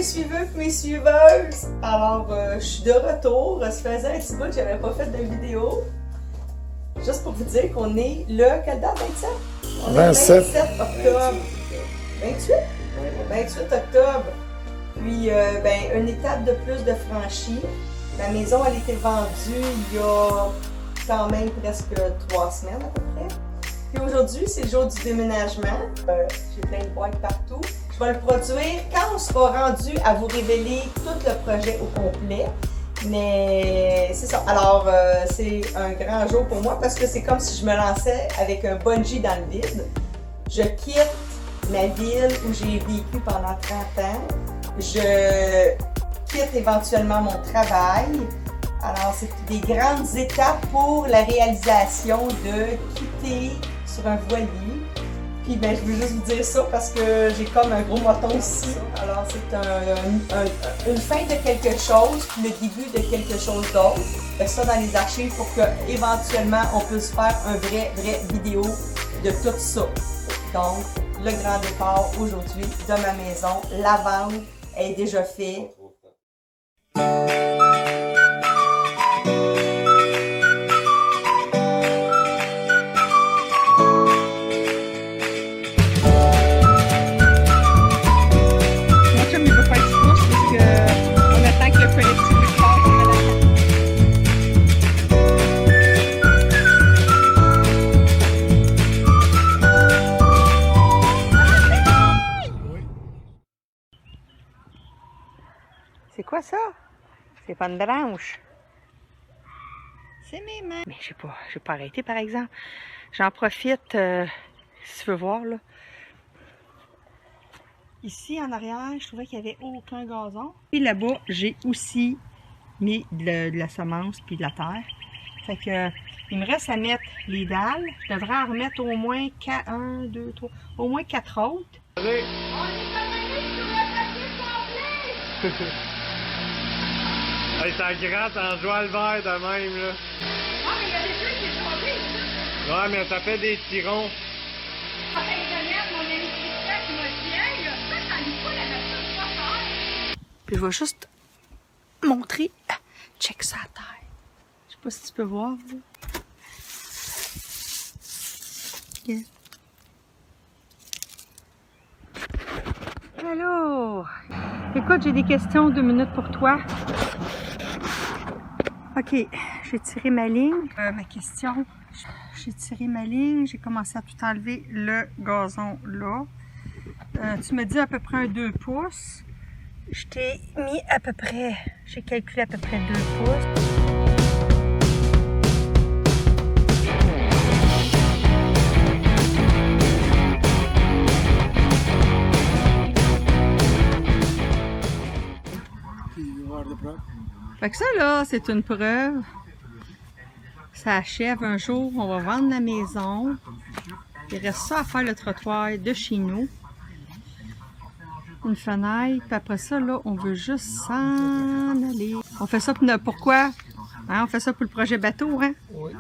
mes suiveurs et mes suiveuses! Alors, je suis de retour. Ça faisait un petit bout que j'avais pas fait de vidéo. Juste pour vous dire qu'on est le, quelle date, 27? On est 27 octobre. 28? 28 octobre. Puis, une étape de plus de franchie. La maison, elle a été vendue il y a quand même presque 3 semaines à peu près. Puis aujourd'hui, c'est le jour du déménagement. J'ai plein de boîtes partout. Je vais le produire quand on sera rendu à vous révéler tout le projet au complet. Mais c'est ça. Alors, c'est un grand jour pour moi parce que c'est comme si je me lançais avec un bungee dans le vide. Je quitte ma ville où j'ai vécu pendant 30 ans. Je quitte éventuellement mon travail. Alors, c'est des grandes étapes pour la réalisation de quitter sur un voilier. Puis, je veux juste vous dire ça parce que j'ai comme un gros moton ici. Alors, c'est une fin de quelque chose, puis le début de quelque chose d'autre. Fait ça dans les archives pour que éventuellement on puisse faire un vrai vidéo de tout ça. Donc, le grand départ aujourd'hui de ma maison. La vente est déjà faite. C'est quoi ça? C'est pas une branche. C'est mes mains. Mais j'ai pas arrêté par exemple. J'en profite, si tu veux voir là. Ici en arrière, je trouvais qu'il n'y avait aucun gazon. Et là-bas, j'ai aussi mis de la semence puis de la terre. Fait que il me reste à mettre les dalles. Je devrais en remettre au moins 1, 2, 3, au moins 4 autres. Allez. On est connectés sur le papier complet! Hey, ça gratte en joie le vert de même, là. Ah, mais il y a des trucs qui sont tombés, ça! Ouais, mais ça fait des tirons. En fin de semaine, mon ami Christian qui m'a dit, hey, ça lit pas la nature, pas faire! Puis je vais juste montrer. Check ça à terre. Je sais pas si tu peux voir. Yeah. Allô! Écoute, j'ai des questions, 2 minutes pour toi. Ok, j'ai tiré ma ligne. Ma question, j'ai tiré ma ligne, j'ai commencé à tout enlever le gazon là. Tu me dis à peu près un 2 pouces. Je t'ai mis à peu près, j'ai calculé à peu près 2 pouces. Fait que ça là, c'est une preuve. Ça achève un jour, on va vendre la maison. Il reste ça à faire le trottoir de chez nous. Une fenêtre, puis après ça là, on veut juste s'en aller. On fait ça pour quoi? Hein, on fait ça pour le projet bateau, hein? Oui.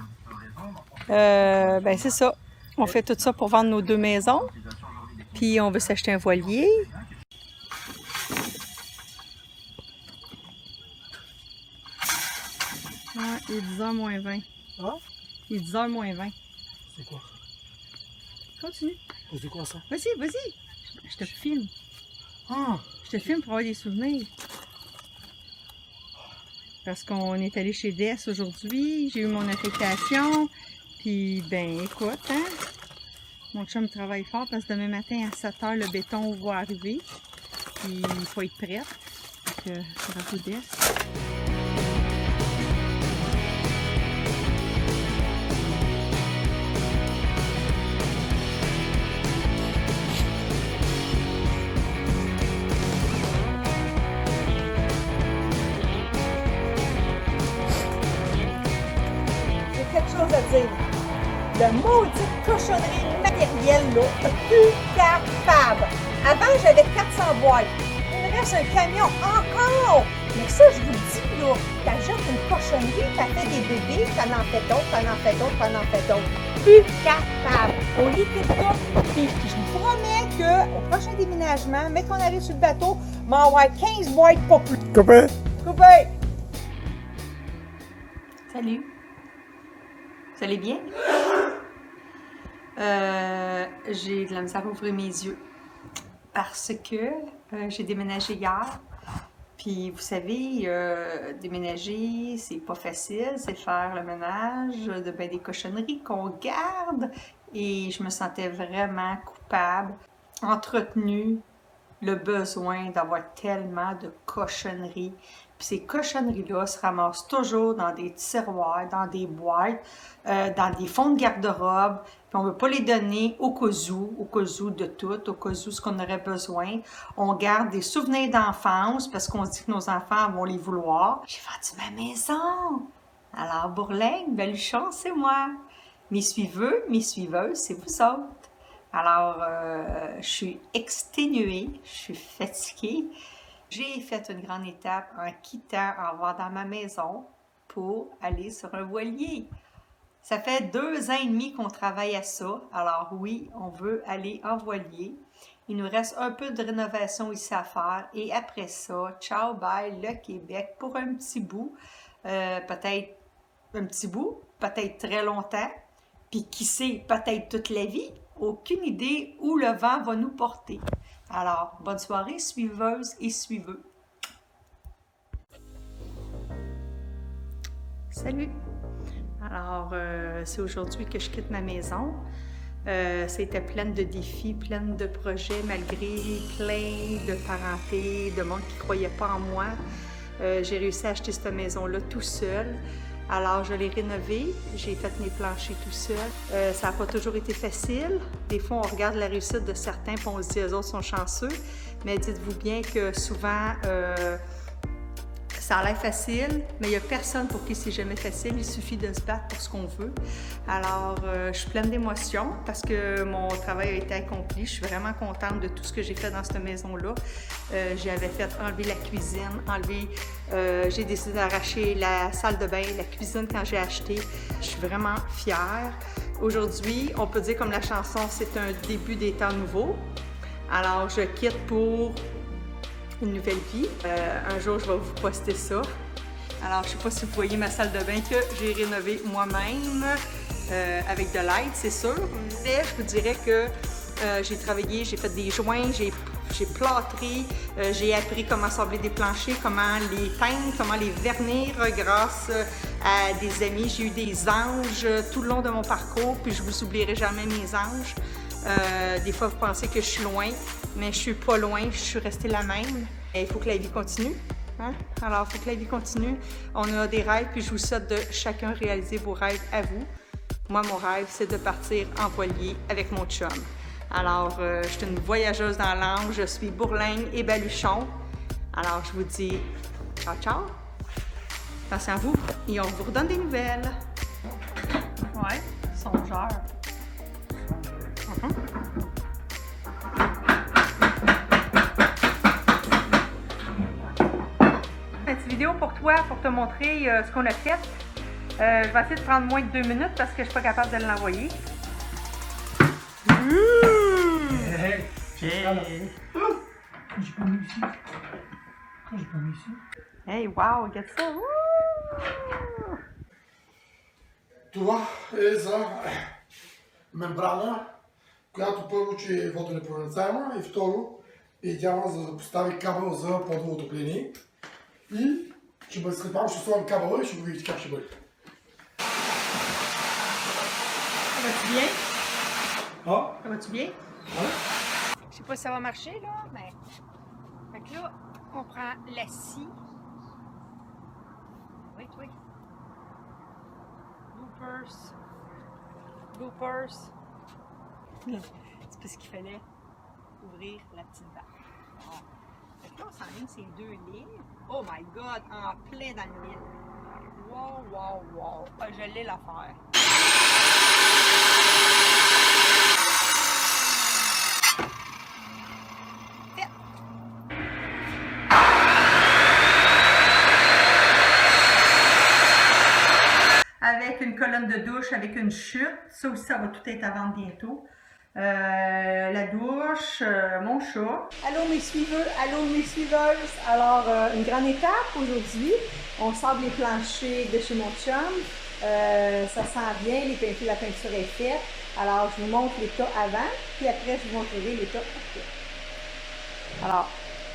C'est ça. On fait tout ça pour vendre nos 2 maisons. Puis on veut s'acheter un voilier. Ah, il est 10h moins 20. Ah? Il est 10h moins 20. C'est quoi? Continue. C'est quoi ça? Vas-y, vas-y. Je te filme. Ah! Je te filme pour avoir des souvenirs. Parce qu'on est allé chez Des aujourd'hui. J'ai eu mon affectation. Puis, écoute, hein. Mon chum travaille fort parce que demain matin à 7h, le béton va arriver. Puis, il faut être prêt. Donc, bravo Des. Quelque chose à dire. Le maudit cochonnerie matérielle, là, plus capable. Avant, j'avais 400 boîtes. Il me reste un camion encore. Mais ça, je vous le dis, là, t'achètes une cochonnerie, t'as fait des bébés, t'en en fais d'autres, t'en en fais d'autres, t'en en fais d'autres. plus capable. On liquide tout. Puis je vous promets qu'au prochain déménagement, mais qu'on arrive sur le bateau, m'envoie 15 boîtes, pas plus. Coupé! Coupé! Salut! Vous allez bien? J'ai de la misère à ouvrir mes yeux parce que j'ai déménagé hier. Puis vous savez, déménager, c'est pas facile, c'est faire le ménage de ben des cochonneries qu'on garde. Et je me sentais vraiment coupable, entretenue le besoin d'avoir tellement de cochonneries. Puis ces cochonneries-là se ramassent toujours dans des tiroirs, dans des boîtes, dans des fonds de garde-robe. Puis on ne veut pas les donner au cas où de tout, au cas où ce qu'on aurait besoin. On garde des souvenirs d'enfance parce qu'on se dit que nos enfants vont les vouloir. J'ai vendu ma maison! Alors Bourlaine, Baluchon, c'est moi. Mes suiveuses, c'est vous autres. Alors, je suis exténuée, je suis fatiguée. J'ai fait une grande étape en quittant, en vendant ma maison pour aller sur un voilier. Ça fait 2 ans et demi qu'on travaille à ça. Alors oui, on veut aller en voilier. Il nous reste un peu de rénovation ici à faire. Et après ça, ciao, bye, le Québec pour un petit bout. Peut-être un petit bout, peut-être très longtemps. Puis qui sait, peut-être toute la vie. Aucune idée où le vent va nous porter. Alors, bonne soirée, suiveuses et suiveux. Salut! Alors, c'est aujourd'hui que je quitte ma maison. C'était pleine de défis, pleine de projets, malgré plein de parentés, de monde qui ne croyait pas en moi. J'ai réussi à acheter cette maison-là tout seul. Alors, je l'ai rénovée, j'ai fait mes planchers tout seul. Ça n'a pas toujours été facile. Des fois, on regarde la réussite de certains et on se dit, eux autres sont chanceux. Mais dites-vous bien que souvent, ça a l'air facile, mais il n'y a personne pour qui c'est jamais facile. Il suffit de se battre pour ce qu'on veut. Alors, je suis pleine d'émotions parce que mon travail a été accompli. Je suis vraiment contente de tout ce que j'ai fait dans cette maison-là. J'avais fait enlever la cuisine, j'ai décidé d'arracher la salle de bain, la cuisine quand j'ai acheté. Je suis vraiment fière. Aujourd'hui, on peut dire comme la chanson, c'est un début des temps nouveaux. Alors, je quitte pour une nouvelle vie. Un jour, je vais vous poster ça. Alors, je ne sais pas si vous voyez ma salle de bain que j'ai rénovée moi-même avec de l'aide, c'est sûr. Mais je vous dirais que j'ai travaillé, j'ai fait des joints, j'ai plâtré, j'ai appris comment assembler des planchers, comment les teindre, comment les vernir grâce à des amis. J'ai eu des anges tout le long de mon parcours, puis je ne vous oublierai jamais mes anges. Des fois, vous pensez que je suis loin, mais je suis pas loin, je suis restée la même. Et il faut que la vie continue. Hein? Alors, il faut que la vie continue. On a des rêves, puis je vous souhaite de chacun réaliser vos rêves à vous. Moi, mon rêve, c'est de partir en voilier avec mon chum. Alors, je suis une voyageuse dans l'âme, je suis Bourlaine et Baluchon. Alors, je vous dis ciao, ciao. Pensez à vous et on vous redonne des nouvelles. Ouais, songeur. Petite vidéo pour toi, pour te montrer ce qu'on a fait. Je vais essayer de prendre moins de 2 minutes parce que je ne suis pas capable de l'envoyer. Hey, wow, regarde ça! Това е за мембрана, която първо, че е водонепроницаема и второ, е идеална за да постави кабел за подово отопление. И ще бъде след малко, ще сложим кабела и ще го видите как ще бъде. Ça va-tu bien? Ah? Ça va-tu bien? Ouais. Je sais pas si ça va marcher, là, mais... Fait que là, on prend la scie. Oui, oui. Bloopers. C'est parce qu'il fallait ouvrir la petite barre. Bon. Fait que là, on s'enligne ces 2 lignes. Oh my God, en plein dans le mille. Wow, wow, wow. Ah, je l'ai l'affaire. Avec une colonne colonne de douche avec une chute. Ça aussi, ça va tout être à vendre bientôt. La douche, mon chat. Allô mes suiveurs, allô mes suiveuses. Alors, une grande étape aujourd'hui. On sable les planchers de chez mon chum. Ça sent bien, la peinture est faite. Alors, je vous montre l'état avant, puis après, je vous montrerai l'état après. Alors,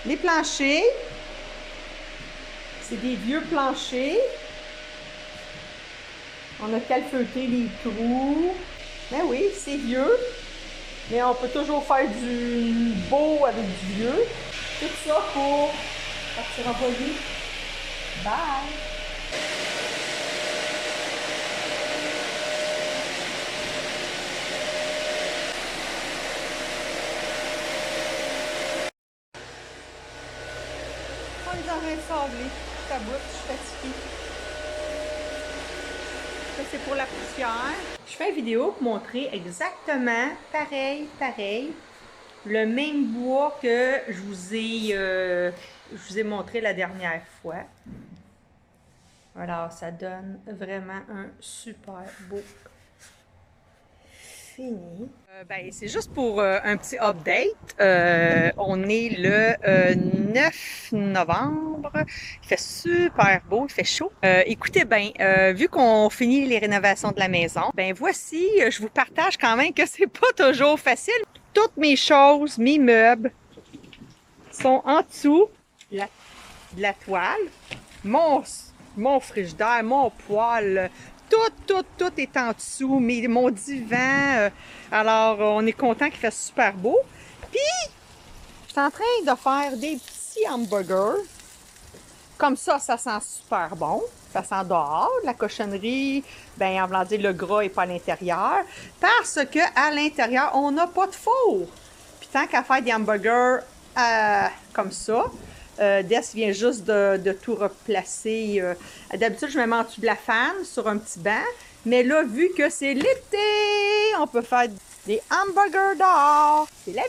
les planchers, c'est des vieux planchers. On a calfeutré les trous. Ben oui, c'est vieux. Mais on peut toujours faire du beau avec du vieux. Tout ça pour partir en poli. Bye! On est en train de sabler. Ça bout, je suis fatiguée. Ça, c'est pour la poussière. Je fais une vidéo pour montrer exactement pareil, le même bois que je vous ai montré la dernière fois. Alors, ça donne vraiment un super beau fini. Ben, c'est juste pour un petit update. On est le 9 novembre. Il fait super beau, il fait chaud. Écoutez bien, vu qu'on finit les rénovations de la maison, ben voici, je vous partage quand même que c'est pas toujours facile. Toutes mes choses, mes meubles sont en dessous de la toile. Mon frigidaire, mon poêle, tout est en dessous, mon divan. Alors, on est content qu'il fasse super beau. Puis, je suis en train de faire des petits hamburgers. Comme ça sent super bon. Ça sent dehors. La cochonnerie, ben, en voulant dire, le gras n'est pas à l'intérieur. Parce qu'à l'intérieur, on n'a pas de four. Puis, tant qu'à faire des hamburgers comme ça, Des vient juste de tout replacer. D'habitude, je me mets en dessous de la fan sur un petit banc. Mais là, vu que c'est l'été, on peut faire des hamburgers dehors. C'est la vie!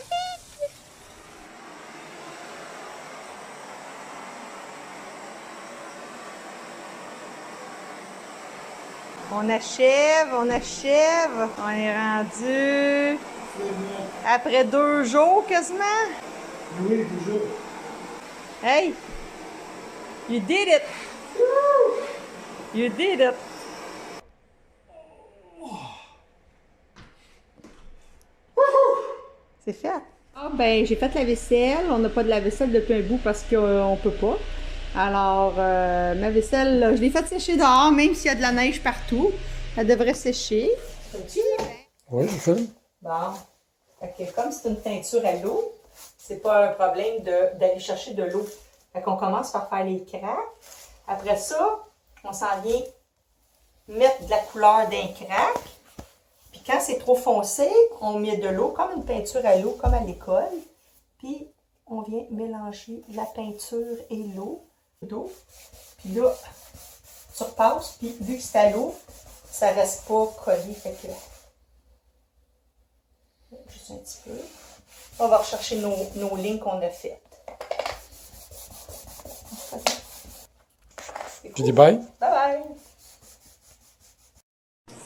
On achève. On est rendu après 2 jours quasiment. Oui, 2 jours. Hey! You did it! You did it! C'est fait. Ah ben, j'ai fait la vaisselle. On n'a pas de la vaisselle depuis un bout parce qu'on peut pas. Alors, ma vaisselle, je l'ai faite sécher dehors, même s'il y a de la neige partout. Elle devrait sécher. Oui, je fais. Bon. Fait que comme c'est une teinture à l'eau, c'est pas un problème d'aller chercher de l'eau. Fait qu'on commence par faire les craques. Après ça, on s'en vient mettre de la couleur d'un crack. Puis quand c'est trop foncé, on met de l'eau, comme une peinture à l'eau, comme à l'école. Puis on vient mélanger la peinture et l'eau. Puis là, tu repasses, puis vu que c'est à l'eau, ça reste pas collé. Fait que juste un petit peu. On va rechercher nos lignes qu'on a faites. Tu dis bye? Bye bye!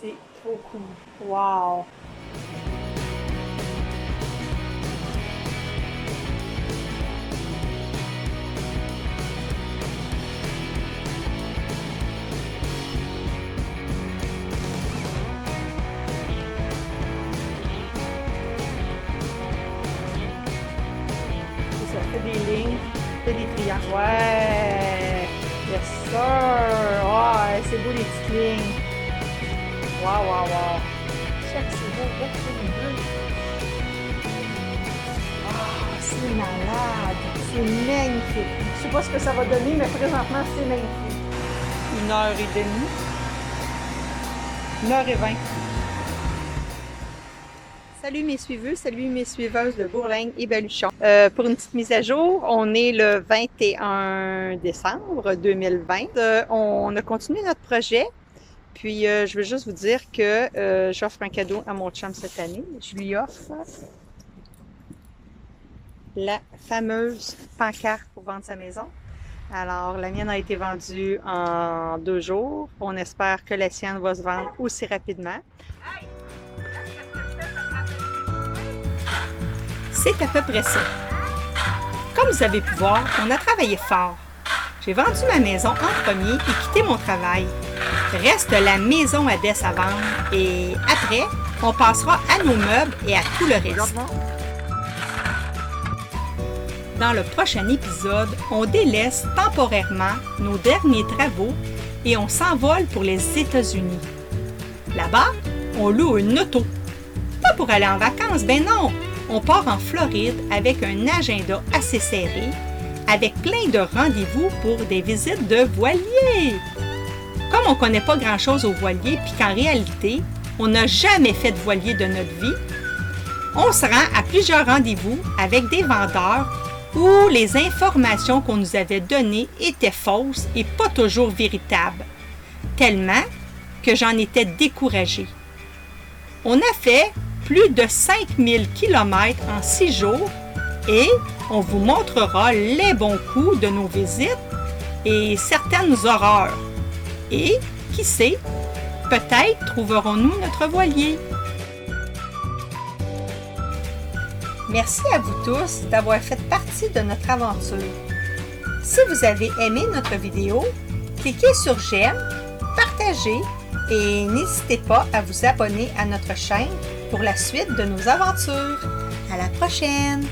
C'est trop cool. Wow! Ça fait des lignes, fait des triangles. Ouais! Yes sir! Ouais, c'est beau les petites lignes. Wow! Check, c'est beau, regarde les bleus. Ah, c'est malade! C'est magnifique! Je sais pas ce que ça va donner, mais présentement, c'est magnifique. 1h30. 1h20. Salut mes suiveux, salut mes suiveuses de Bourlaigne et Baluchon. Pour une petite mise à jour, on est le 21 décembre 2020. On a continué notre projet. Puis, je veux juste vous dire que j'offre un cadeau à mon chum cette année. Je lui offre la fameuse pancarte pour vendre sa maison. Alors, la mienne a été vendue en 2 jours. On espère que la sienne va se vendre aussi rapidement. C'est à peu près ça. Comme vous avez pu voir, on a travaillé fort. J'ai vendu ma maison en premier et quitté mon travail. Reste la maison à Dess à vendre et après, on passera à nos meubles et à tout le reste. Dans le prochain épisode, on délaisse temporairement nos derniers travaux et on s'envole pour les États-Unis. Là-bas, on loue une auto. Pas pour aller en vacances, ben non! On part en Floride avec un agenda assez serré, avec plein de rendez-vous pour des visites de voiliers. Comme on ne connaît pas grand-chose aux voiliers, puis qu'en réalité, on n'a jamais fait de voilier de notre vie, on se rend à plusieurs rendez-vous avec des vendeurs où les informations qu'on nous avait données étaient fausses et pas toujours véritables, tellement que j'en étais découragée. On a fait plus de 5000 km en 6 jours et on vous montrera les bons coups de nos visites et certaines horreurs. Et, qui sait, peut-être trouverons-nous notre voilier. Merci à vous tous d'avoir fait partie de notre aventure. Si vous avez aimé notre vidéo, cliquez sur j'aime, partagez et n'hésitez pas à vous abonner à notre chaîne pour la suite de nos aventures. À la prochaine!